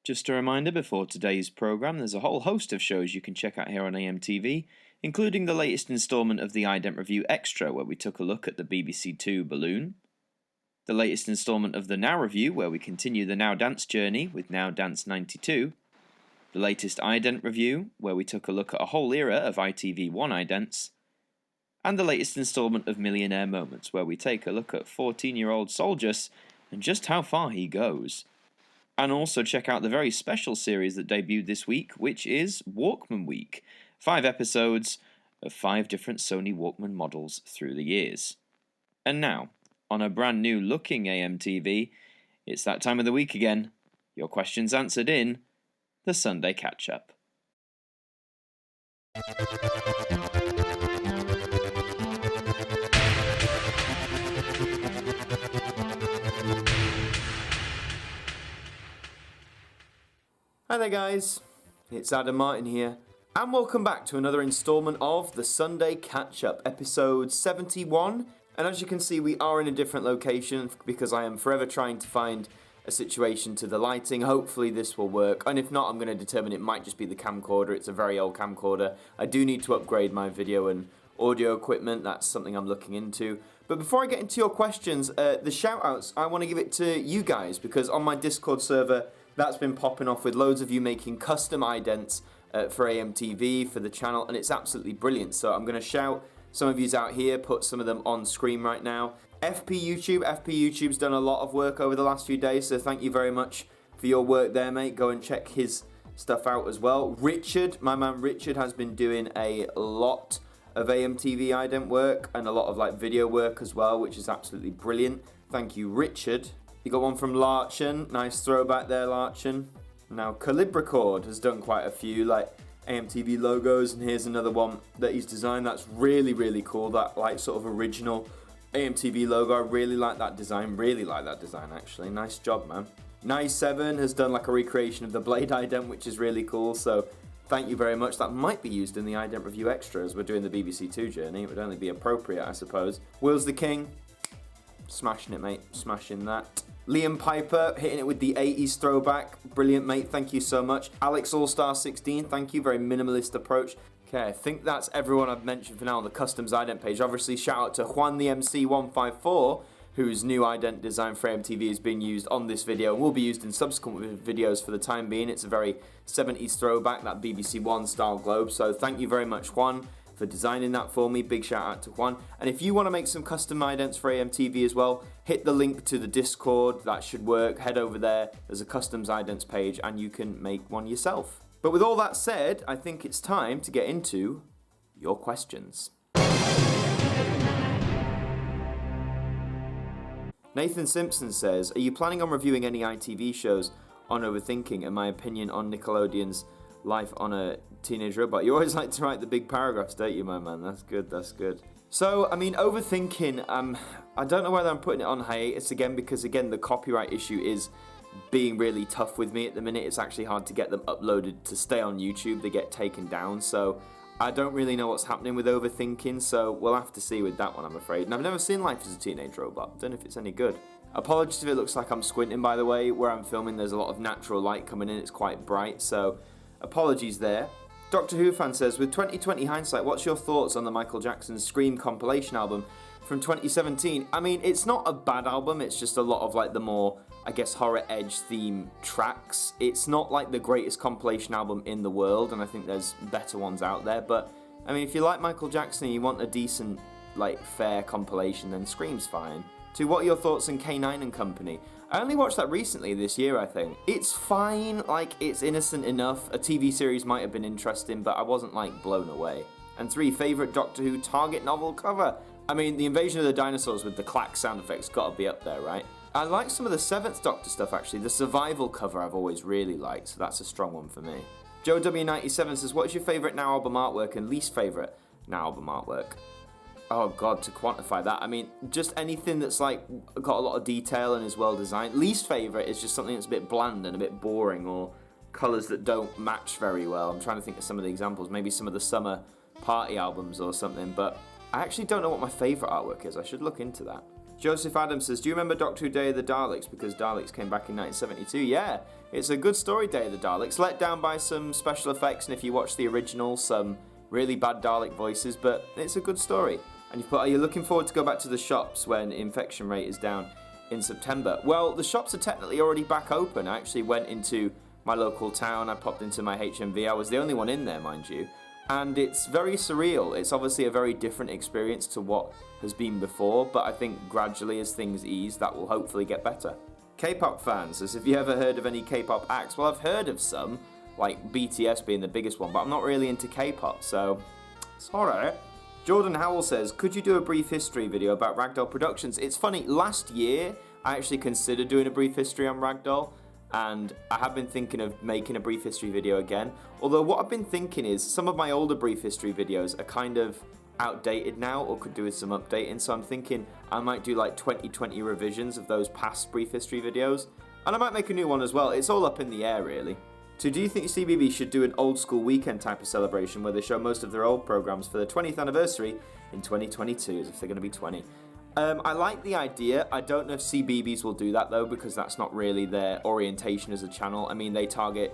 Just a reminder before today's programme, there's a whole host of shows you can check out here on AMTV, including the latest instalment of the Ident Review Extra, where we took a look at the BBC Two balloon, the latest instalment of the Now Review, where we continue the Now Dance journey with Now Dance 92, the latest Ident Review, where we took a look at a whole era of ITV1 Idents, and the latest instalment of Millionaire Moments, where we take a look at 14-year-old Soldiers and just how far he goes. And also check out the very special series that debuted this week, which is Walkman Week. 5 episodes of 5 different Sony Walkman models through the years. And now, on a brand new looking AMTV, it's that time of the week again. Your questions answered in the Sunday Catch-Up. Hi there guys, it's Adam Martyn here, and welcome back to another instalment of the Sunday Catch-Up, episode 71, and as you can see we are in a different location because I am forever trying to find a situation to the lighting. Hopefully this will work, and if not I'm going to determine it might just be the camcorder. It's a very old camcorder. I do need to upgrade my video and audio equipment, that's something I'm looking into. But before I get into your questions, the shoutouts, I want to give it to you guys because on my Discord server that's been popping off with loads of you making custom idents for AMTV, for the channel, and it's absolutely brilliant. So I'm going to shout some of yous out here, put some of them on screen right now. FP YouTube's done a lot of work over the last few days, so thank you very much for your work there, mate. Go and check his stuff out as well. Richard, my man Richard, has been doing a lot of AMTV ident work and a lot of like video work as well, which is absolutely brilliant. Thank you, Richard. You got one from Larchen, nice throwback there, Larchen. Now, Calibricord has done quite a few, like AMTV logos, and here's another one that he's designed that's really, really cool, that like sort of original AMTV logo. I really like that design, actually. Nice job, man. Nice7 has done like a recreation of the Blade ident, which is really cool, so thank you very much. That might be used in the Ident Review Extra as we're doing the BBC Two journey. It would only be appropriate, I suppose. Will's the King. Smashing it, mate. Smashing that. Liam Piper hitting it with the 80s throwback. Brilliant, mate. Thank you so much. Alex Allstar 16. Thank you. Very minimalist approach. Okay, I think that's everyone I've mentioned for now on the Customs Ident page. Obviously, shout out to Juan the MC 154, whose new ident design for AMTV is being used on this video and will be used in subsequent videos for the time being. It's a very 70s throwback, that BBC One style globe. So thank you very much, Juan, for designing that for me. Big shout out to Juan. And if you want to make some custom idents for AMTV as well, hit the link to the Discord. That should work. Head over there. There's a customs idents page and you can make one yourself. But with all that said, I think it's time to get into your questions. Nathan Simpson says, are you planning on reviewing any ITV shows on Overthinking and my opinion on Nickelodeon's Life on a Teenage Robot? You always like to write the big paragraphs, don't you, my man? That's good, that's good. So, I mean, Overthinking, I don't know whether I'm putting it on hiatus again because, again, the copyright issue is being really tough with me at the minute. It's actually hard to get them uploaded to stay on YouTube. They get taken down, so I don't really know what's happening with Overthinking, so we'll have to see with that one, I'm afraid. And I've never seen Life as a Teenage Robot. Don't know if it's any good. Apologies if it looks like I'm squinting, by the way. Where I'm filming, there's a lot of natural light coming in. It's quite bright, so apologies there. Doctor Who fan says, with 2020 hindsight, what's your thoughts on the Michael Jackson Scream compilation album from 2017? I mean, it's not a bad album. It's just a lot of like the more, I guess, horror edge theme tracks. It's not like the greatest compilation album in the world, and I think there's better ones out there. But I mean, if you like Michael Jackson and you want a decent, like, fair compilation, then Scream's fine. So what are your thoughts on K9 and Company? I only watched that recently this year, I think. It's fine, like, it's innocent enough. A TV series might have been interesting, but I wasn't, like, blown away. And 3, favourite Doctor Who Target novel cover? I mean, the Invasion of the Dinosaurs with the clack sound effects gotta be up there, right? I like some of the 7th Doctor stuff, actually. The Survival cover I've always really liked, so that's a strong one for me. Joe W97 says, what's your favourite Now album artwork and least favourite Now album artwork? Oh god, to quantify that, I mean, just anything that's like got a lot of detail and is well designed. Least favourite is just something that's a bit bland and a bit boring, or colours that don't match very well. I'm trying to think of some of the examples, maybe some of the summer party albums or something, but I actually don't know what my favourite artwork is. I should look into that. Joseph Adams says, do you remember Doctor Who Day of the Daleks? Because Daleks came back in 1972. Yeah, it's a good story, Day of the Daleks. Let down by some special effects, and if you watch the original, some really bad Dalek voices, but it's a good story. And you put, are you looking forward to go back to the shops when infection rate is down in September? Well, the shops are technically already back open. I actually went into my local town. I popped into my HMV. I was the only one in there, mind you. And it's very surreal. It's obviously a very different experience to what has been before, but I think gradually as things ease, that will hopefully get better. K-pop fans, as if you ever heard of any K-pop acts? Well, I've heard of some, like BTS being the biggest one, but I'm not really into K-pop, so sorry. Jordan Howell says, could you do a brief history video about Ragdoll Productions? It's funny, last year I actually considered doing a brief history on Ragdoll, and I have been thinking of making a brief history video again. Although what I've been thinking is some of my older brief history videos are kind of outdated now, or could do with some updating, so I'm thinking I might do like 2020 revisions of those past brief history videos, and I might make a new one as well. It's all up in the air really. So do you think Cbeebies should do an old school weekend type of celebration where they show most of their old programmes for their 20th anniversary in 2022, as if they're going to be 20? I like the idea. I don't know if Cbeebies will do that though, because that's not really their orientation as a channel. I mean, they target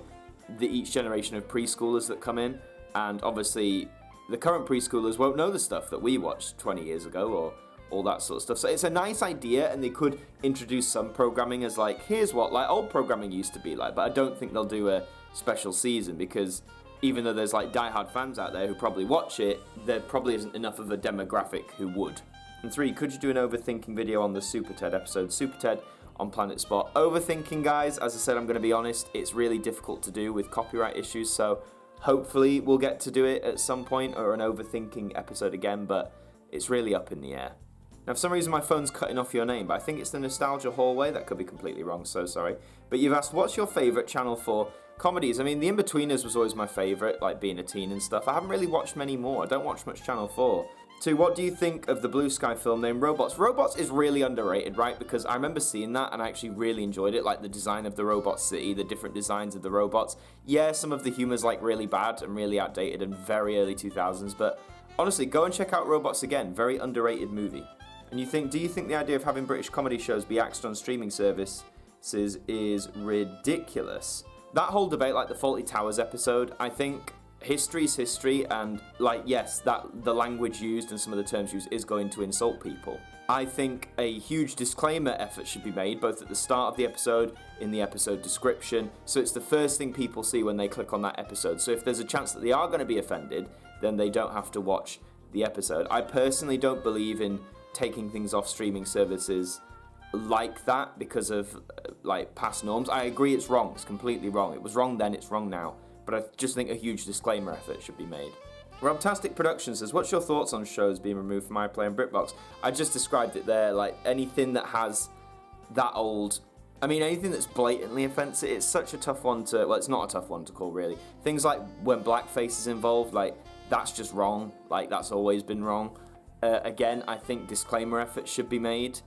each generation of preschoolers that come in, and obviously the current preschoolers won't know the stuff that we watched 20 years ago or all that sort of stuff. So it's a nice idea, and they could introduce some programming as like, here's what like old programming used to be like, but I don't think they'll do a special season, because even though there's like diehard fans out there who probably watch it, there probably isn't enough of a demographic who would. And 3, could you do an overthinking video on the Super Ted episode? Super Ted on Planet Spot. Overthinking, guys, as I said, I'm going to be honest, it's really difficult to do with copyright issues, so hopefully we'll get to do it at some point, or an overthinking episode again, but it's really up in the air. Now, for some reason, my phone's cutting off your name, but I think it's the Nostalgia Hallway. That could be completely wrong, so sorry. But you've asked, what's your favourite channel for comedies? I mean, The In-Betweeners was always my favourite, like being a teen and stuff. I haven't really watched many more. I don't watch much Channel 4. 2, what do you think of the Blue Sky film named Robots? Robots is really underrated, right? Because I remember seeing that and I actually really enjoyed it, like the design of the robot city, the different designs of the robots. Yeah, some of the humor's like really bad and really outdated and very early 2000s, but honestly, go and check out Robots again. Very underrated movie. And do you think the idea of having British comedy shows be axed on streaming services is ridiculous? That whole debate, like the Fawlty Towers episode, I think history's history, and like, yes, that the language used and some of the terms used is going to insult people. I think a huge disclaimer effort should be made, both at the start of the episode, in the episode description, so it's the first thing people see when they click on that episode. So if there's a chance that they are going to be offended, then they don't have to watch the episode. I personally don't believe in taking things off streaming services like that because of like past norms. I agree it's wrong. It's completely wrong. It was wrong then, it's wrong now. But I just think a huge disclaimer effort should be made. Robtastic Productions says, what's your thoughts on shows being removed from iPlayer and BritBox? I just described it there, like anything that has that old, I mean anything that's blatantly offensive, it's such a tough one to, well, it's not a tough one to call really. Things like when blackface is involved, like that's just wrong, like that's always been wrong. Again, I think disclaimer efforts should be made,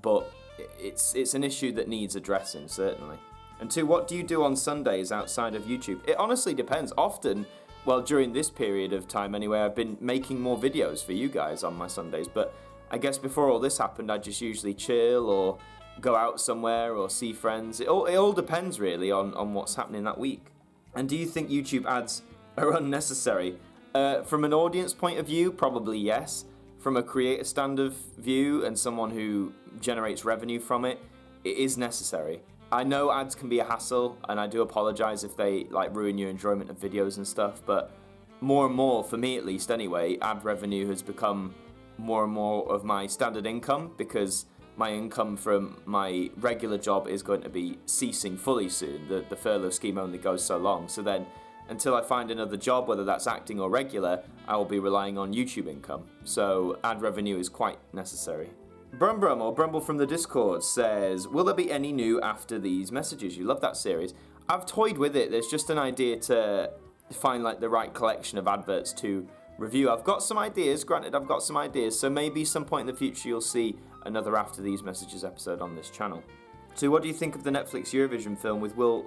but it's an issue that needs addressing, certainly. And 2, what do you do on Sundays outside of YouTube? It honestly depends. Often, well, during this period of time anyway, I've been making more videos for you guys on my Sundays, but I guess before all this happened, I just usually chill or go out somewhere or see friends. It all depends really on what's happening that week. And do you think YouTube ads are unnecessary? From an audience point of view, probably yes. From a creator stand of view and someone who generates revenue from it, it is necessary. I know ads can be a hassle, and I do apologize if they like ruin your enjoyment of videos and stuff, but more and more, for me at least anyway, ad revenue has become more and more of my standard income, because my income from my regular job is going to be ceasing fully soon. The furlough scheme only goes so long, so then until I find another job, whether that's acting or regular, I will be relying on YouTube income. So ad revenue is quite necessary. Brum or Brumble from the Discord says, will there be any new after these messages? You love that series. I've toyed with it. There's just an idea to find like the right collection of adverts to review. I've got some ideas, granted I've got some ideas, so maybe some point in the future you'll see another After These Messages episode on this channel. So what do you think of the Netflix Eurovision film with Will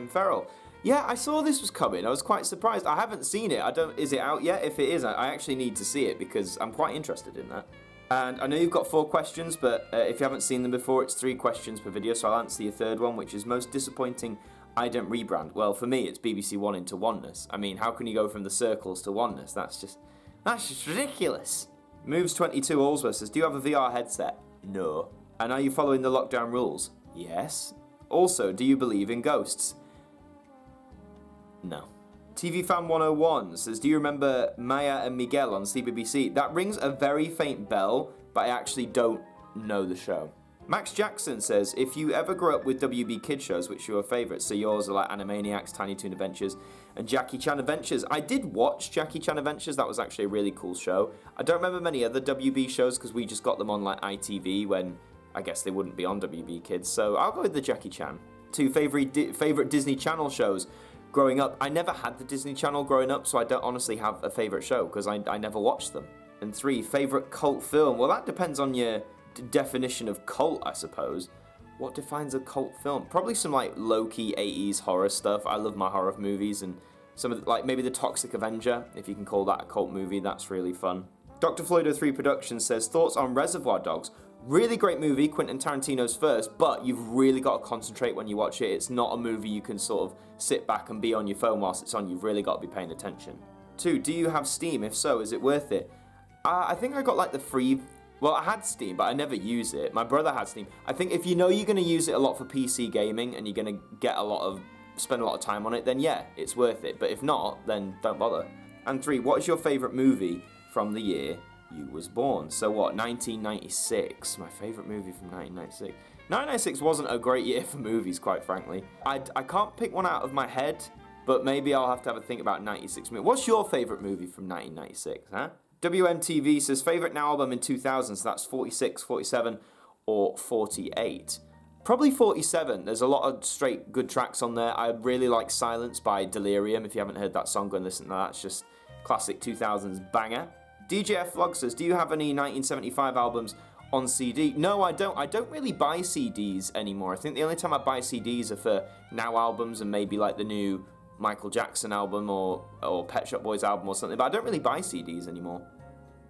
Ferrell? Yeah, I saw this was coming. I was quite surprised. I haven't seen it. Is it out yet? If it is, I actually need to see it because I'm quite interested in that. And I know you've got 4 questions, but if you haven't seen them before, it's 3 questions per video, so I'll answer your third one, which is most disappointing Ident rebrand. Well, for me, it's BBC One into Oneness. I mean, how can you go from the circles to Oneness? That's just ridiculous. Moves22 Allsworth says, do you have a VR headset? No. And are you following the lockdown rules? Yes. Also, do you believe in ghosts? No. TV Fan 101 says, do you remember Maya and Miguel on Cbeebies? That rings a very faint bell, but I actually don't know the show. Max Jackson says, if you ever grew up with WB Kid shows, which are your favourites? So yours are like Animaniacs, Tiny Toon Adventures, and Jackie Chan Adventures. I did watch Jackie Chan Adventures. That was actually a really cool show. I don't remember many other WB shows because we just got them on like ITV when I guess they wouldn't be on WB Kids. So I'll go with the Jackie Chan. 2 favourite Disney Channel shows. Growing up, I never had the Disney Channel growing up, so I don't honestly have a favourite show because I never watched them. And 3, favourite cult film. Well, that depends on your definition of cult, I suppose. What defines a cult film? Probably some like low-key 80s horror stuff. I love my horror movies, and some of the, like maybe The Toxic Avenger, if you can call that a cult movie. That's really fun. Dr. Floydo3 Productions says, thoughts on Reservoir Dogs? Really great movie, Quentin Tarantino's first, but you've really got to concentrate when you watch it. It's not a movie you can sort of sit back and be on your phone whilst it's on. You've really got to be paying attention. 2, do you have Steam? If so, is it worth it? I think I got like the free... Well, I had Steam, but I never use it. My brother had Steam. I think if you know you're going to use it a lot for PC gaming and you're going to spend a lot of time on it, then yeah, it's worth it. But if not, then don't bother. And 3, what is your favourite movie from the year you was born? So what, 1996? My favourite movie from 1996. 1996 wasn't a great year for movies, quite frankly. I can't pick one out of my head, but maybe I'll have to have a think about 96 movies. What's your favourite movie from 1996, huh? WMTV says, favourite now album in 2000, so that's 46, 47, or 48. Probably 47. There's a lot of straight good tracks on there. I really like Silence by Delirium. If you haven't heard that song, go and listen to that. It's just classic 2000s banger. DJF Vlog says, do you have any 1975 albums on CD? No, I don't. I don't really buy CDs anymore. I think the only time I buy CDs are for now albums and maybe like the new Michael Jackson album or Pet Shop Boys album or something, but I don't really buy CDs anymore.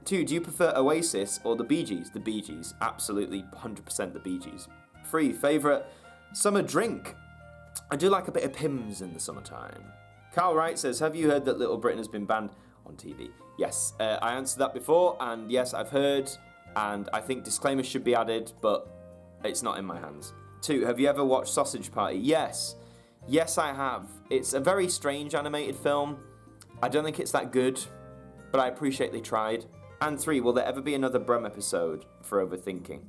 2, do you prefer Oasis or the Bee Gees? The Bee Gees. Absolutely 100% the Bee Gees. 3, favourite summer drink? I do like a bit of Pimm's in the summertime. Carl Wright says, have you heard that Little Britain has been banned on TV? Yes, I answered that before, and yes, I've heard, and I think disclaimers should be added, but it's not in my hands. 2, have you ever watched Sausage Party? Yes. Yes, I have. It's a very strange animated film. I don't think it's that good, but I appreciate they tried. And 3, will there ever be another Brum episode for Overthinking?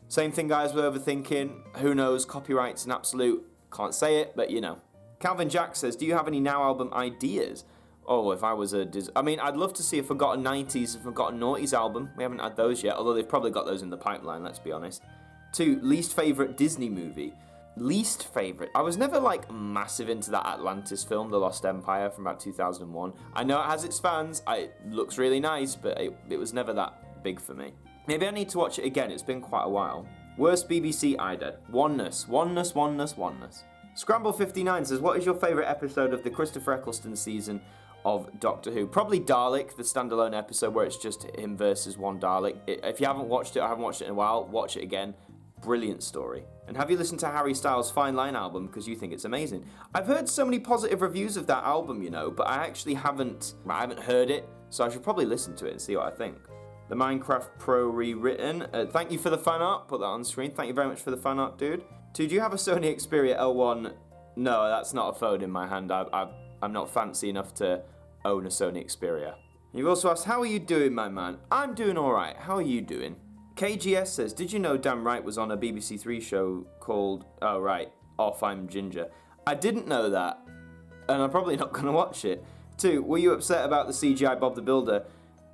Same thing, guys, with Overthinking. Who knows? Copyright's an absolute... Can't say it, but you know. Calvin Jack says, do you have any Now album ideas? Oh, if I was I mean, I'd love to see a Forgotten 90s and Forgotten Noughties album. We haven't had those yet, although they've probably got those in the pipeline, let's be honest. 2, least favourite Disney movie? Least favourite? I was never, like, massive into that Atlantis film, The Lost Empire, from about 2001. I know it has its fans, it looks really nice, but it was never that big for me. Maybe I need to watch it again, it's been quite a while. Worst BBC Ident? Oneness. Scramble59 says, what is your favourite episode of the Christopher Eccleston season of Doctor Who? Probably Dalek, the standalone episode where it's just him versus one Dalek. If you haven't watched it, I haven't watched it in a while, watch it again. Brilliant story. And have you listened to Harry Styles' Fine Line album because you think it's amazing? I've heard so many positive reviews of that album, you know, but I actually haven't heard it, so I should probably listen to it and see what I think. The Minecraft Pro Rewritten. Thank you for the fan art. Put that on screen. Thank you very much for the fan art, dude. 2, do you have a Sony Xperia L1? No, that's not a phone in my hand. I'm not fancy enough to own a Sony Xperia. You've also asked, how are you doing, my man? I'm doing alright. How are you doing? KGS says, did you know Dan Wright was on a BBC Three show called, oh right, Off I'm Ginger? I didn't know that, and I'm probably not going to watch it. 2, were you upset about the CGI Bob the Builder?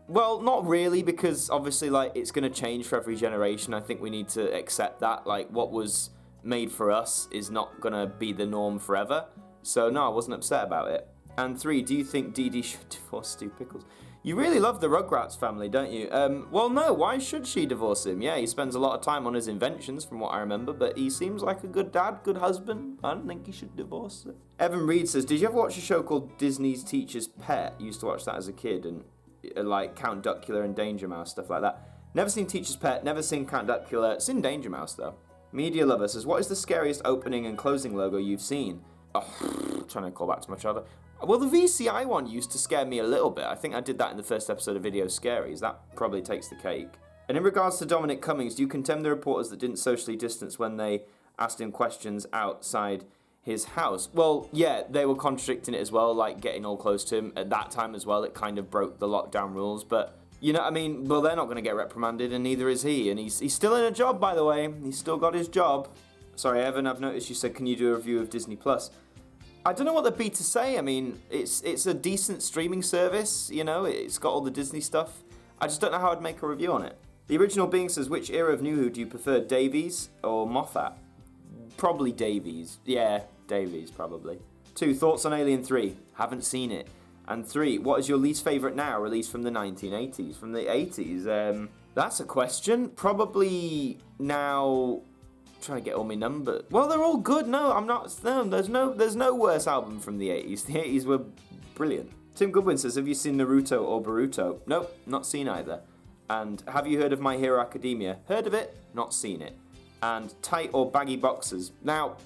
Well, not really, because obviously, like, it's going to change for every generation. I think we need to accept that. Like, what was made for us is not going to be the norm forever. So, no, I wasn't upset about it. And 3, do you think Dee Dee should divorce Stu Pickles? You really love the Rugrats family, don't you? Well, no, why should she divorce him? Yeah, he spends a lot of time on his inventions, from what I remember, but he seems like a good dad, good husband. I don't think he should divorce her. Evan Reed says, did you ever watch a show called Disney's Teacher's Pet? I used to watch that as a kid, and like Count Duckula and Danger Mouse, stuff like that. Never seen Teacher's Pet, never seen Count Duckula. Seen Danger Mouse, though. Media Lover says, what is the scariest opening and closing logo you've seen? Oh, trying to call back to my childhood. Well, the VCI one used to scare me a little bit. I think I did that in the first episode of Video Scaries. That probably takes the cake. And in regards to Dominic Cummings, do you condemn the reporters that didn't socially distance when they asked him questions outside his house? Well, yeah, they were contradicting it as well, like getting all close to him at that time as well. It kind of broke the lockdown rules, but you know what I mean? Well, they're not going to get reprimanded, and neither is he. And he's still in a job, by the way. He's still got his job. Sorry, Evan, I've noticed you said, can you do a review of Disney Plus? I don't know what there'd be to say. I mean, it's a decent streaming service, you know, it's got all the Disney stuff. I just don't know how I'd make a review on it. The original being says, which era of New Who do you prefer, Davies or Moffat? Probably Davies. Yeah, Davies, probably. 2, thoughts on Alien 3? Haven't seen it. And 3, what is your least favourite now, released from the 1980s? From the 80s? That's a question. Probably now, trying to get all my numbers. Well, they're all good. No, I'm not. No, there's no worse album from the 80s. The 80s were brilliant. Tim Goodwin says, have you seen Naruto or Boruto? Nope, not seen either. And have you heard of My Hero Academia? Heard of it, not seen it. And tight or baggy boxers? Now,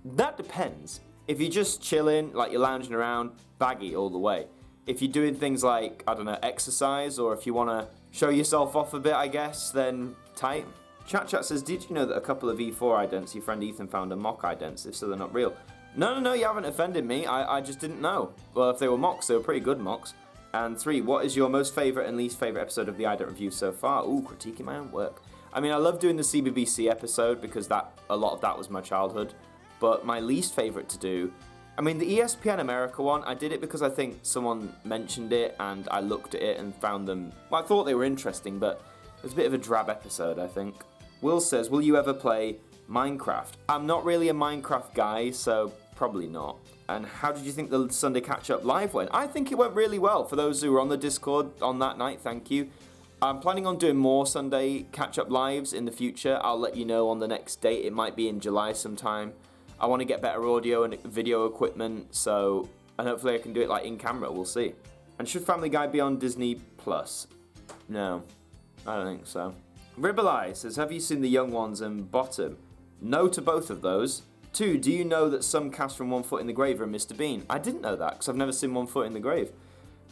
that depends. If you're just chilling, like you're lounging around, baggy all the way. If you're doing things like, I don't know, exercise, or if you want to show yourself off a bit, I guess, then tight. Chat says, did you know that a couple of E4 idents your friend Ethan found are mock idents, if so they're not real? No, you haven't offended me. I just didn't know. Well, if they were mocks, they were pretty good mocks. And 3, what is your most favourite and least favourite episode of the Ident review so far? Ooh, critiquing my own work. I mean, I love doing the Cbeebies episode because a lot of that was my childhood. But my least favourite to do, I mean, the ESPN America one, I did it because I think someone mentioned it and I looked at it and found them, well, I thought they were interesting, but it was a bit of a drab episode, I think. Will says, will you ever play Minecraft? I'm not really a Minecraft guy, so probably not. And how did you think the Sunday catch-up live went? I think it went really well. For those who were on the Discord on that night, thank you. I'm planning on doing more Sunday catch-up lives in the future. I'll let you know on the next date. It might be in July sometime. I want to get better audio and video equipment, and hopefully I can do it like in camera. We'll see. And should Family Guy be on Disney Plus? No, I don't think so. Ribbleye says, have you seen The Young Ones and Bottom? No to both of those. 2, do you know that some cast from One Foot in the Grave are Mr. Bean? I didn't know that because I've never seen One Foot in the Grave.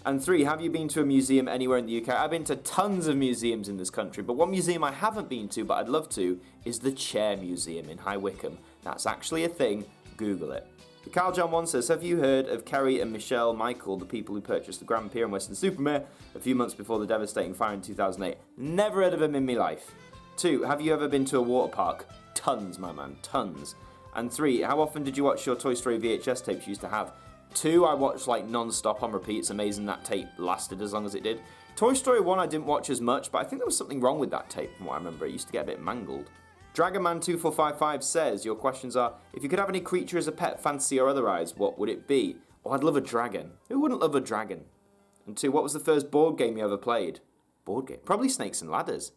And 3, have you been to a museum anywhere in the UK? I've been to tons of museums in this country, but one museum I haven't been to, but I'd love to, is the Chair Museum in High Wycombe. That's actually a thing. Google it. Carl John 1 says, have you heard of Kerry and Michelle Michael, the people who purchased the Grand Pier and Weston-super-Mare a few months before the devastating fire in 2008? Never heard of them in my life. 2, have you ever been to a water park? Tons, my man, tons. And 3, how often did you watch your Toy Story VHS tapes you used to have? 2, I watched like non-stop on repeat. It's amazing that tape lasted as long as it did. Toy Story 1 I didn't watch as much, but I think there was something wrong with that tape from what I remember. It used to get a bit mangled. Dragonman2455 says, your questions are, if you could have any creature as a pet, fantasy or otherwise, what would it be? Oh, I'd love a dragon. Who wouldn't love a dragon? And 2, what was the first board game you ever played? Board game? Probably Snakes and Ladders.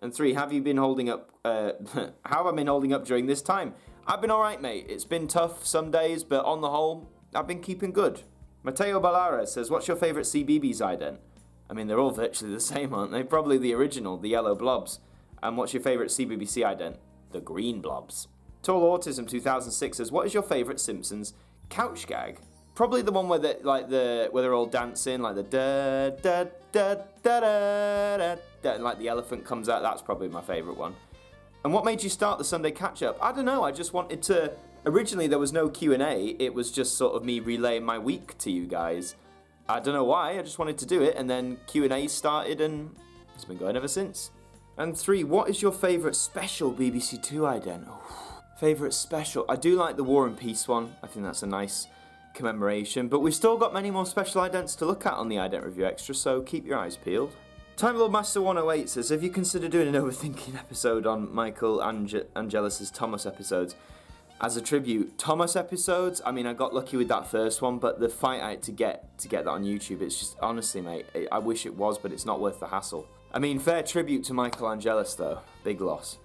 And 3, have you been holding up, how have I been holding up during this time? I've been alright, mate. It's been tough some days, but on the whole, I've been keeping good. Mateo Ballara says, what's your favourite Cbeebies ident? I mean, they're all virtually the same, aren't they? Probably the original, the yellow blobs. And what's your favourite Cbeebies ident? The green blobs. Tall Autism 2006 says, what is your favourite Simpsons couch gag? Probably the one where where they're all dancing, like the da da da da da da, da, and like the elephant comes out. That's probably my favourite one. And what made you start the Sunday catch-up? I don't know. I just wanted to. Originally, there was no Q&A. It was just sort of me relaying my week to you guys. I don't know why. I just wanted to do it, and then Q&A started, and it's been going ever since. And 3, what is your favourite special BBC Two ident? Oh, favourite special? I do like the War and Peace one. I think that's a nice commemoration, but we've still got many more special idents to look at on the Ident Review Extra, so keep your eyes peeled. Time Lord Master 108 says, have you considered doing an overthinking episode on Michael Angelis's Thomas episodes? As a tribute, Thomas episodes, I mean, I got lucky with that first one, but the fight I had to get that on YouTube, it's just, honestly, mate, I wish it was, but it's not worth the hassle. I mean, fair tribute to Michael Angelis, though. Big loss.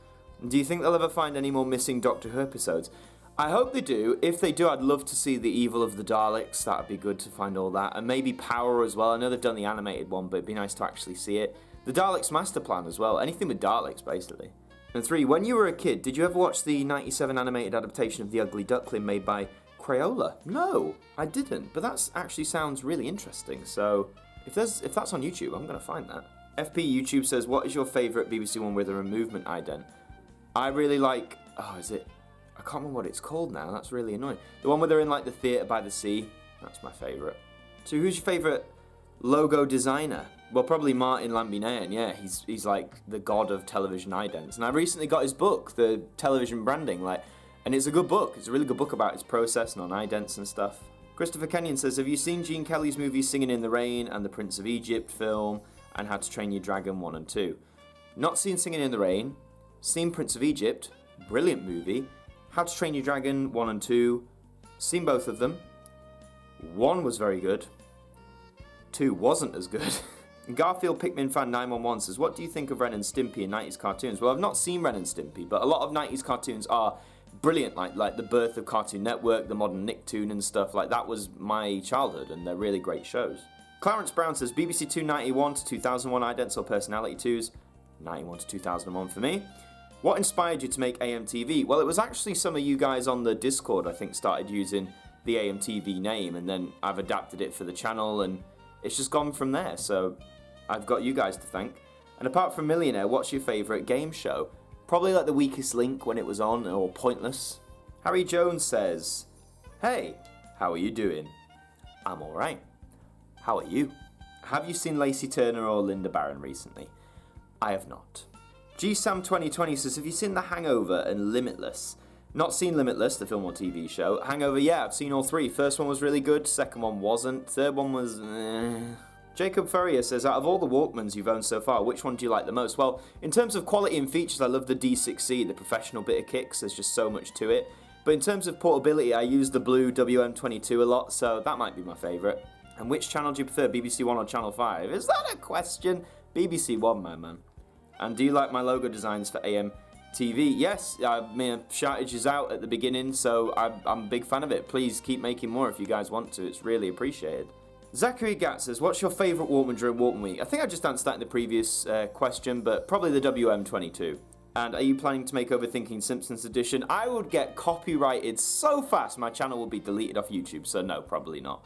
Do you think they'll ever find any more missing Doctor Who episodes? I hope they do. If they do, I'd love to see The Evil of the Daleks. That would be good to find all that. And maybe Power as well. I know they've done the animated one, but it'd be nice to actually see it. The Daleks Master Plan as well. Anything with Daleks, basically. And 3, when you were a kid, did you ever watch the 97 animated adaptation of The Ugly Duckling made by Crayola? No, I didn't, but that actually sounds really interesting, so if that's on YouTube, I'm going to find that. FP YouTube says, what is your favourite BBC One with a movement ident? I really like, I can't remember what it's called now, that's really annoying. The one where they're in like the theatre by the sea, that's my favourite. So who's your favourite logo designer? Well, probably Martyn Lambinayan, yeah, he's like the god of television idents. And I recently got his book, The Television Branding, and it's a good book. It's a really good book about his process and on idents and stuff. Christopher Kenyon says, have you seen Gene Kelly's movies Singing in the Rain and the Prince of Egypt film and How to Train Your Dragon 1 and 2? Not seen Singing in the Rain, seen Prince of Egypt, brilliant movie. How to Train Your Dragon 1 and 2, seen both of them. 1 was very good, 2 wasn't as good. Garfield Pikmin fan 911 says, what do you think of Ren and Stimpy in 90s cartoons? Well, I've not seen Ren and Stimpy, but a lot of 90s cartoons are brilliant, like the birth of Cartoon Network, the modern Nicktoon and stuff, like that was my childhood, and they're really great shows. Clarence Brown says, BBC 2 91 to 2001 idents or personality 2s, 91 to 2001 for me. What inspired you to make AMTV? Well, it was actually some of you guys on the Discord, I think, started using the AMTV name, and then I've adapted it for the channel, and it's just gone from there, so I've got you guys to thank. And apart from Millionaire, what's your favourite game show? Probably like The Weakest Link when it was on, or Pointless. Harry Jones says, hey, how are you doing? I'm alright. How are you? Have you seen Lacey Turner or Linda Barron recently? I have not. GSam2020 says, have you seen The Hangover and Limitless? Not seen Limitless, the film or TV show. Hangover, yeah, I've seen all 3. First one was really good, second one wasn't, third one was Jacob Furrier says, out of all the Walkmans you've owned so far, which one do you like the most? Well, in terms of quality and features, I love the D6C, the professional bit of kicks. There's just so much to it. But in terms of portability, I use the blue WM22 a lot, so that might be my favourite. And which channel do you prefer, BBC One or Channel 5? Is that a question? BBC One, my man. And do you like my logo designs for AMTV? Yes, I mean, shouted you out at the beginning, so I'm a big fan of it. Please keep making more if you guys want to. It's really appreciated. Zachary Gatt says, what's your favourite Walkman during Walkman Week? I think I just answered that in the previous question, but probably the WM22. And are you planning to make Overthinking Simpsons edition? I would get copyrighted so fast my channel will be deleted off YouTube, so no, probably not.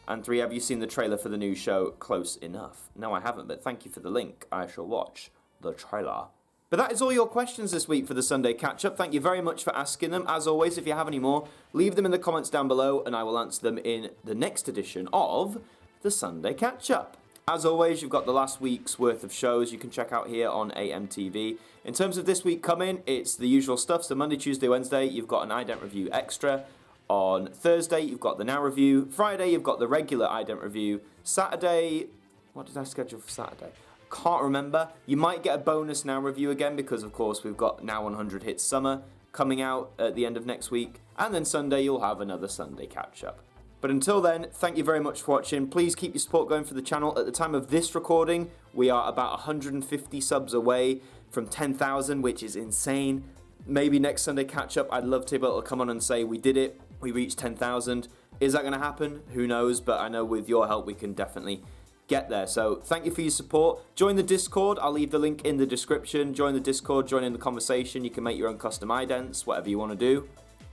And 3, have you seen the trailer for the new show, Close Enough? No, I haven't, but thank you for the link. I shall watch the trailer. But that is all your questions this week for the Sunday Catch-Up. Thank you very much for asking them. As always, if you have any more, leave them in the comments down below, and I will answer them in the next edition of the Sunday Catch-Up. As always, you've got the last week's worth of shows you can check out here on AMTV. In terms of this week coming, it's the usual stuff. So Monday, Tuesday, Wednesday, you've got an ident review extra. On Thursday, you've got the Now Review. Friday, you've got the regular ident review. Saturday, what did I schedule for Saturday? Can't remember. You might get a bonus Now Review again because, of course, we've got Now 100 Hits Summer coming out at the end of next week. And then Sunday, you'll have another Sunday Catch-Up. But until then, thank you very much for watching. Please keep your support going for the channel. At the time of this recording, we are about 150 subs away from 10,000, which is insane. Maybe next Sunday Catch-Up, I'd love to be able to come on and say we did it. We reached 10,000. Is that going to happen? Who knows? But I know with your help, we can definitely get there. So thank you for your support. Join the Discord. I'll leave the link in the description. Join the Discord. Join in the conversation. You can make your own custom idents, whatever you want to do.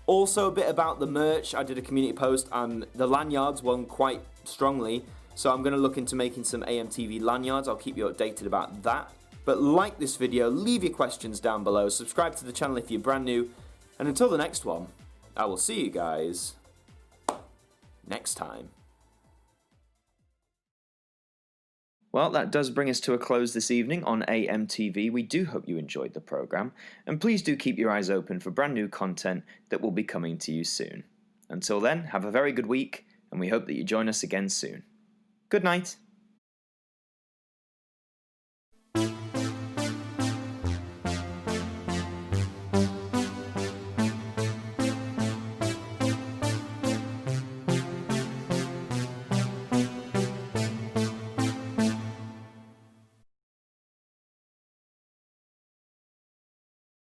Also, a bit about the merch. I did a community post. The lanyards won quite strongly. So I'm going to look into making some AMTV lanyards. I'll keep you updated about that. But like this video, leave your questions down below. Subscribe to the channel if you're brand new. And until the next one, I will see you guys next time. Well, that does bring us to a close this evening on AMTV. We do hope you enjoyed the programme, and please do keep your eyes open for brand new content that will be coming to you soon. Until then, have a very good week, and we hope that you join us again soon. Good night.